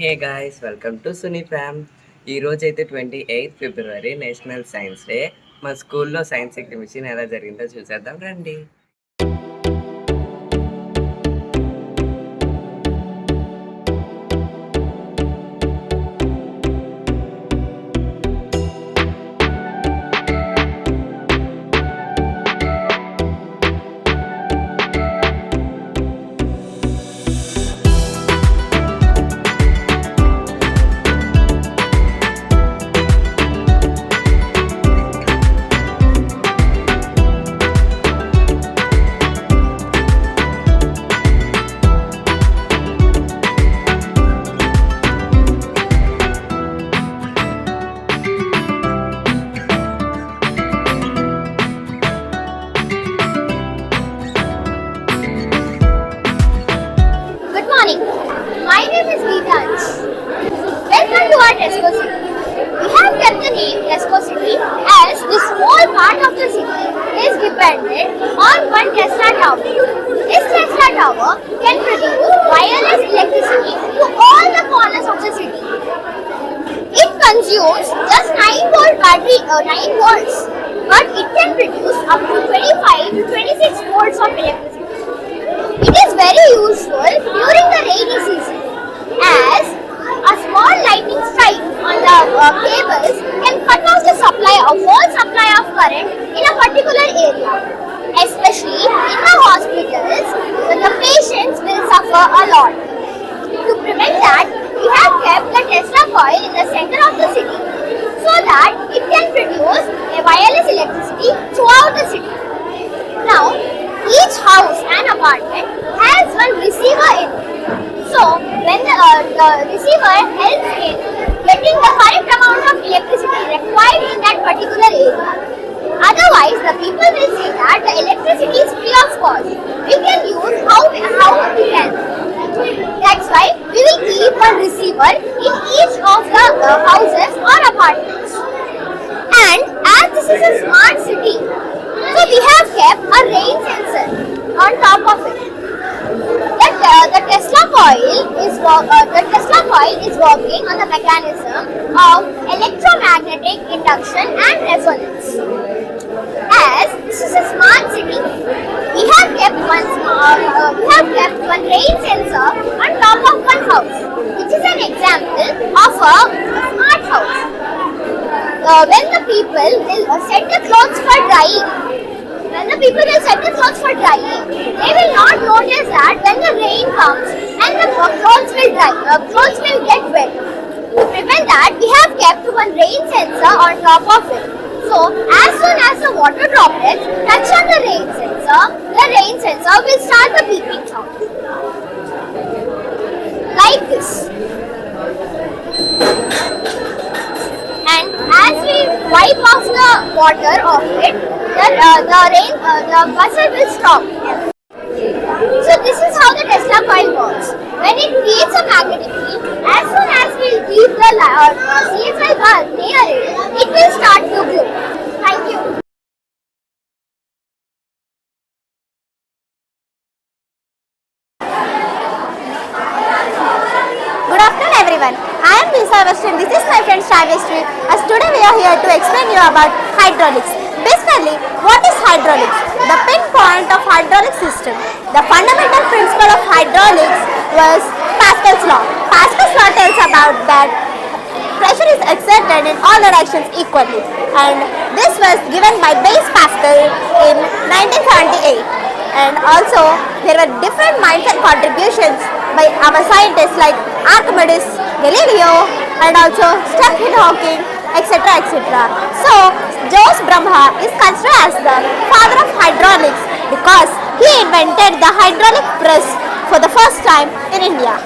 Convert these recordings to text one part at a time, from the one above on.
Hey guys welcome to SuniFam. ఈ రోజు అయితే 28 ఫిబ్రవరి నేషనల్ సైన్స్ డే. మా స్కూల్లో సైన్స్ ఎగ్జిబిషన్ ఎలా జరిగిందో చూసేద్దాం రండి. Good morning. My name is Geetanj. Welcome to our Tesco City. We have kept the name Tesco City as the small part of the city is dependent on one Tesla tower. This Tesla tower can produce wireless electricity to all the corners of the city. It consumes just 9 volt battery, 9 volts, but it can produce up to 25 to 26 volts of electricity. It is very useful during the rainy season as a small lightning strike on the cables can cut off the whole supply of current in a particular area. Especially in the hospitals, the patients will suffer a lot. To prevent that, we have kept the Tesla coil in the center of the city so that it can produce a wireless electricity throughout the city. Now, each house and apartment has one receiver in it. So, when the receiver helps in getting the correct amount of electricity required in that particular area. Otherwise, the people will say that the electricity is free of cost. We can use how we can. That's why we will keep one receiver in each of the houses or apartments. And as this is a smart city, so we have kept a rain sensor on top of it. The Tesla coil is working on the mechanism of electromagnetic induction and resonance. As this is a smart city, we have kept one rain sensor on top of one house, which is an example of a smart house. When the people will set the clothes for drying, they will not notice that when the rain comes and the clothes will get wet. To prevent that, we have kept one rain sensor on top of it. So, as soon as the water droplets touch on the rain sensor will start the beeping sound. Like this. And as we wipe off the water of it, the buzzer will stop. So this is how the Tesla coil works. When it creates a magnetic field, as soon as we keep the CFL bulb near it will start to glow. Thank you. Good afternoon everyone. I am Lisa Western. This is my friend Shravestri. As today we are here to explain you about hydraulics. Basically, what is hydraulics? The pinpoint of hydraulic system. The fundamental principle of hydraulics was Pascal's law. Pascal's law tells about that pressure is exerted in all directions equally, and this was given by Blaise Pascal in 1978. And also there were different minds and contributions by our scientists like Archimedes, Galileo, and also Stephen Hawking, etc. etc. So Jose Brahma is considered as the father of hydraulics because he invented the hydraulic press for the first time in India.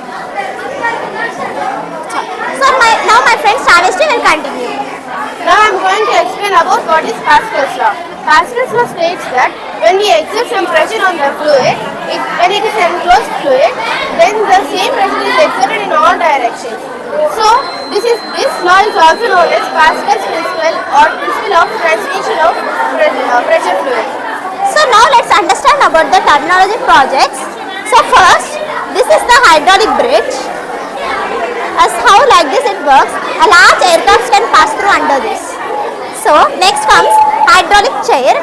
So now my friend Shravestri will continue. Now I am going to explain about what is Pascal's law. Pascal's law states that when we exert some pressure on the fluid, when it is an enclosed fluid, then the same pressure is exerted in all directions. So this law is also known as Pascal's principle or principle of transmission of pressure fluid. So now let's understand about the terminology projects. So first, this is the hydraulic bridge. A move like this, it works. A large aircraft can pass through under this. So next comes hydraulic chair.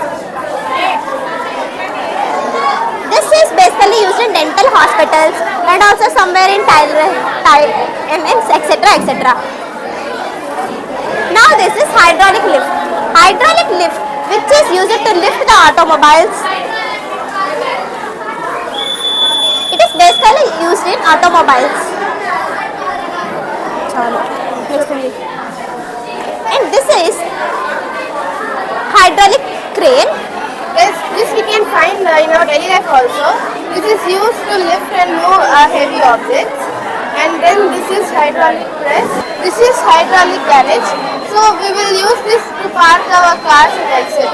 This is basically used in dental hospitals and also somewhere in etc. etc. Now this is hydraulic lift. Hydraulic lift, which is used to lift the automobiles. It is basically used in automobiles. And this is hydraulic crane. This we can find in our daily life also. This is used to lift and move heavy objects. And then this is hydraulic press. This is hydraulic garage. So we will use this to park our cars and etc.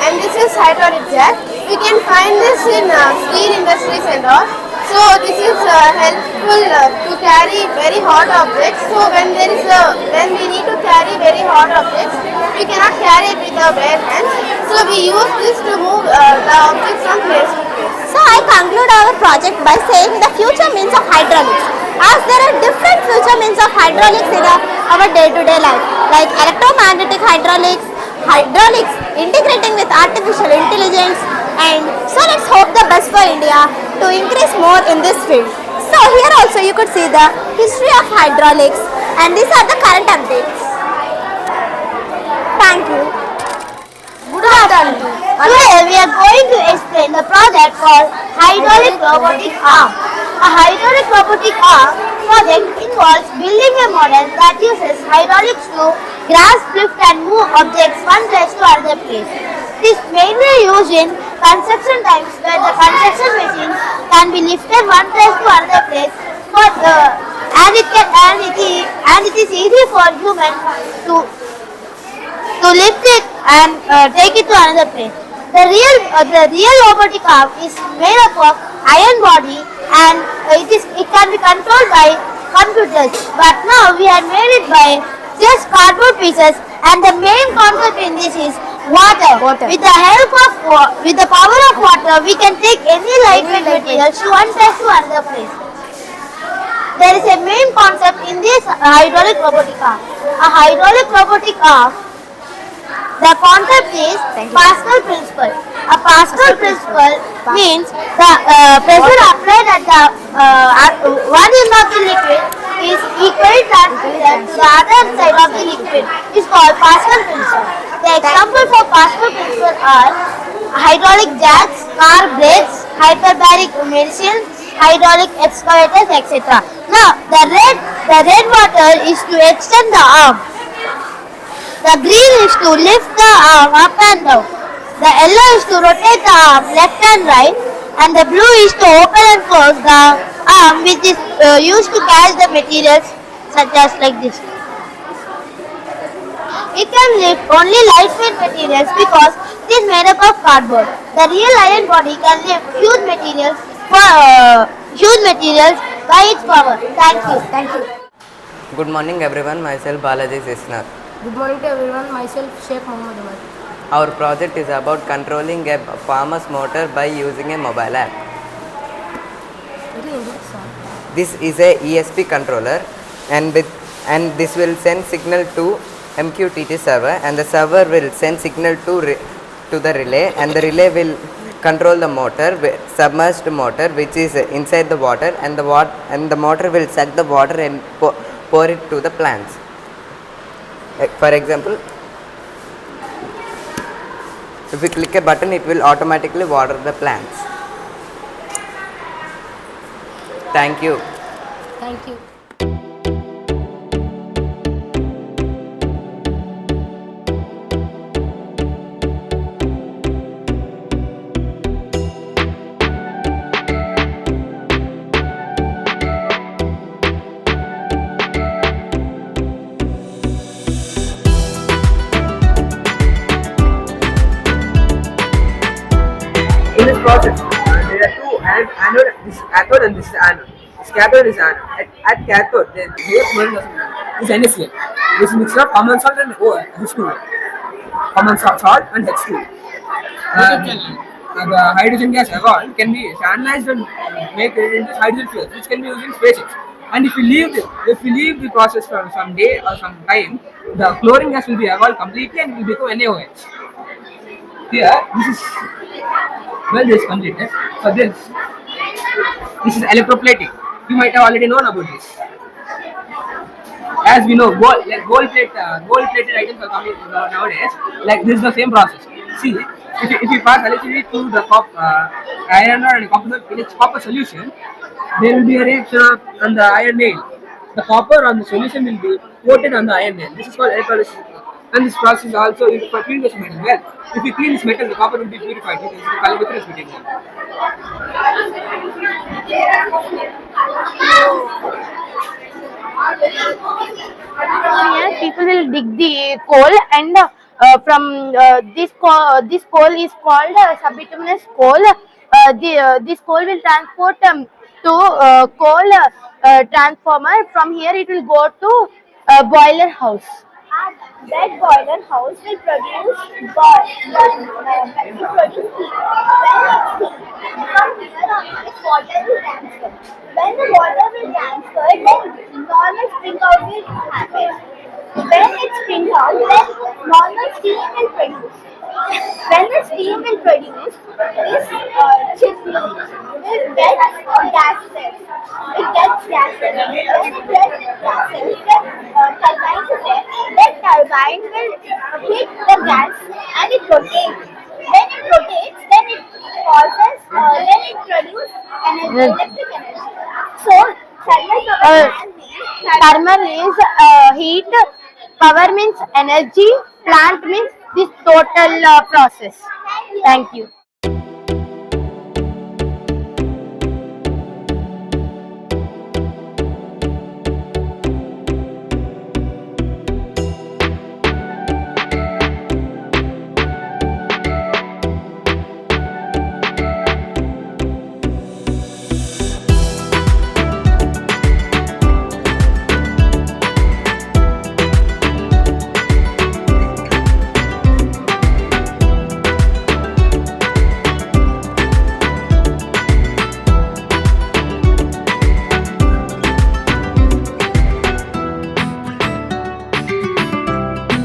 And this is hydraulic jack. We can find this in steel industries and all. So this is helpful to carry very hot objects. So when we need to carry very hot objects, we cannot carry it with our bare hands. So we use this to move the objects from place to place. So I conclude our project by saying the future means of hydraulics. As there are different future means of hydraulics in our day-to-day life, like electromagnetic hydraulics, hydraulics integrating with artificial intelligence, and so let's hope the best for India to increase more in this field. So here also you could see the history of hydraulics, and these are the current updates. Thank you. Good afternoon. Today we are going to explain the project called Hydraulic Robotic Arm. A hydraulic robotic arm project involves building a model that uses hydraulics to grasp, lift and move objects one place to another place. It is mainly used in construction times where the construction machine can be lifted one place to another place, and it is easy for humans to lift it and take it to another place. The real robotic arm is made up of iron body and it can be controlled by computers. But now we have made it by just cardboard pieces, and the main concept in this is water. With the power of water, we can take any lightweight material to one place to another place. There is a main concept in this hydraulic robotic arm. A hydraulic robotic arm, the concept is Pascal principle. A Pascal principle means the pressure applied at the one end of the liquid is equally transmitted to the other side of the liquid. It's called Pascal principle. The examples for Pascal principle are hydraulic jacks, car brakes, hyperbaric medicines, hydraulic excavators, etc. Now the red water is to extend the arm. The green is to lift the arm up and down. The yellow is to rotate the arm left and right, and the blue is to open and close the arm, which is used to catch the materials such as like this. It can lift only lightweight materials because it is made up of cardboard. The real iron body can lift huge materials by its power. Thank you. Thank you. Good morning everyone, myself Balaji Sisnath. Good morning to everyone, myself Sheikh Mohammad Umar. Our project is about controlling a farmer's motor by using a mobile app. Very interesting. This is a ESP controller and this will send signal to MQTT server, and the server will send signal to the relay, and the relay will control the motor, submerged motor, which is inside the water, and the motor will suck the water and pour it to the plants. For example, if we click a button, it will automatically water the plants. Thank you. Thank you. In this process, there are two anode, this cathode and this anode. This cathode is anode. At cathode, the is NaCl. This is mixture of common salt and H2O. Common salt and H2O. the hydrogen gas evolved can be analyzed and make it into hydrogen fuel, which can be used in spaceships. And if we leave the process for some day or some time, the chlorine gas will be evolved completely and will become NaOH. Here, this is completed. So this is electroplating. You might have already known about this. As we know, gold plated items are coming nowadays. Like this is the same process. See, if you pass electricity to the iron ore and copper in its copper solution, there will be a reaction on the iron nail. The copper on the solution will be coated on the iron nail. This is called electrolysis. And this process also is for clean this metal. Well, if you clean this metal, the copper will be purified. It is the color difference between them. Here people will dig the coal and from this coal is called subbituminous coal. This coal will transport to coal transformer. From here it will go to boiler house. That boiler house will produce heat. When it's heat, from here on its water will transfer. When the water will transfer, then normal spring out will happen. When it spring out, then normal steam will produce. When the steam will produce, this chimney will get gases. It gets gases. When it gets gases, then turbine is there. That turbine will hit the gas and it rotates. When it rotates, then it causes, then it produces energy, electric energy. So, Thermal is heat, power means energy, plant means this total process. Thank you.